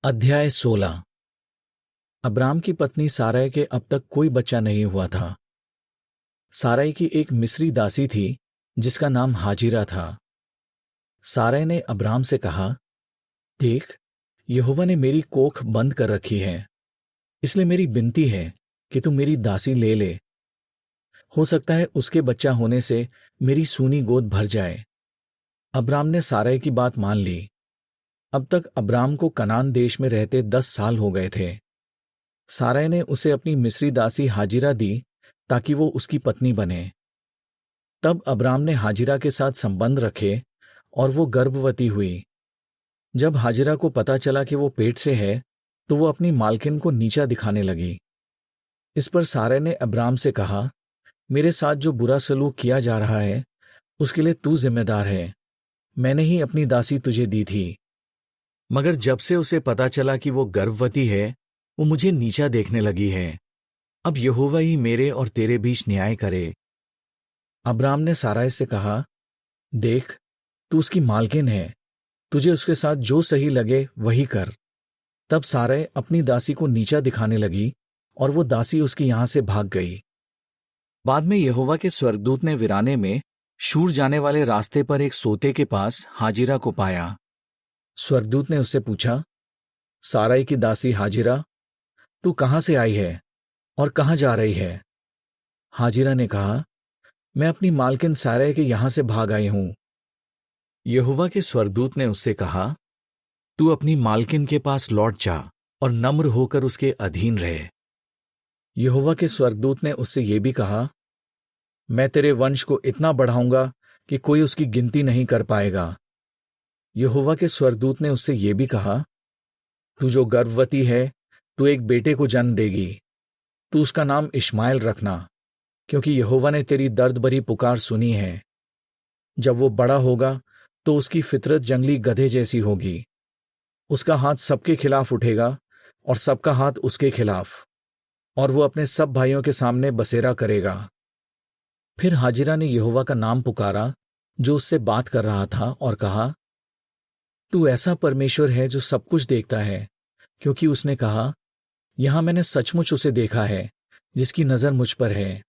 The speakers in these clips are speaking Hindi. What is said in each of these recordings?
अध्याय 16। अब्राम की पत्नी सारै के अब तक कोई बच्चा नहीं हुआ था। सारै की एक मिस्री दासी थी जिसका नाम हाजिरा था। सारै ने अब्राम से कहा, देख, यहोवा ने मेरी कोख बंद कर रखी है, इसलिए मेरी विनती है कि तू मेरी दासी ले ले। हो सकता है उसके बच्चा होने से मेरी सूनी गोद भर जाए। अब्राम ने सारै की बात मान ली। अब तक अब्राम को कनान देश में रहते 10 साल हो गए थे। सारै ने उसे अपनी मिस्री दासी हाजिरा दी ताकि वो उसकी पत्नी बने। तब अब्राम ने हाजिरा के साथ संबंध रखे और वो गर्भवती हुई। जब हाजिरा को पता चला कि वो पेट से है, तो वो अपनी मालकिन को नीचा दिखाने लगी। इस पर सारै ने अब्राम से कहा, मेरे साथ जो बुरा सलूक किया जा रहा है उसके लिए तू जिम्मेदार है। मैंने ही अपनी दासी तुझे दी थी, मगर जब से उसे पता चला कि वो गर्भवती है, वो मुझे नीचा देखने लगी है। अब यहोवा ही मेरे और तेरे बीच न्याय करे। अब्राम ने सारै से कहा, देख, तू उसकी मालकिन है, तुझे उसके साथ जो सही लगे वही कर। तब सारै अपनी दासी को नीचा दिखाने लगी और वो दासी उसकी यहां से भाग गई। बाद में यहोवा के स्वर्गदूत ने वीराने में शूर जाने वाले रास्ते पर एक सोते के पास हाजिरा को पाया। स्वर्गदूत ने उससे पूछा, सारै की दासी हाजिरा, तू कहां से आई है और कहां जा रही है? हाजिरा ने कहा, मैं अपनी मालकिन सारै के यहां से भाग आई हूं। यहोवा के स्वर्गदूत ने उससे कहा, तू अपनी मालकिन के पास लौट जा और नम्र होकर उसके अधीन रहे। यहोवा के स्वर्गदूत ने उससे यह भी कहा, मैं तेरे वंश को इतना बढ़ाऊंगा कि कोई उसकी गिनती नहीं कर पाएगा। यहोवा के स्वर्गदूत ने उससे यह भी कहा, तू जो गर्भवती है, तू एक बेटे को जन्म देगी। तू उसका नाम इश्माएल रखना, क्योंकि यहोवा ने तेरी दर्द भरी पुकार सुनी है। जब वो बड़ा होगा तो उसकी फितरत जंगली गधे जैसी होगी। उसका हाथ सबके खिलाफ उठेगा और सबका हाथ उसके खिलाफ, और वो अपने सब भाइयों के सामने बसेरा करेगा। फिर हाजिरा ने यहोवा का नाम पुकारा जो उससे बात कर रहा था और कहा, तू ऐसा परमेश्वर है जो सब कुछ देखता है, क्योंकि उसने कहा, यहां मैंने सचमुच उसे देखा है जिसकी नजर मुझ पर है।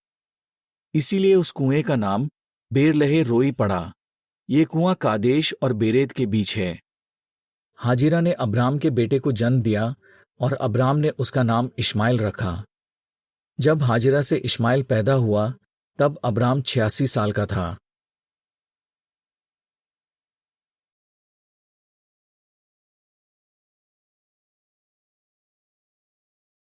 इसीलिए उस कुएं का नाम बेरलहे रोई पड़ा। ये कुआं कादेश और बेरेद के बीच है। हाजिरा ने अब्राम के बेटे को जन्म दिया और अब्राम ने उसका नाम इश्माएल रखा। जब हाजिरा से इश्माएल पैदा हुआ तब अब्राम 86 साल का था।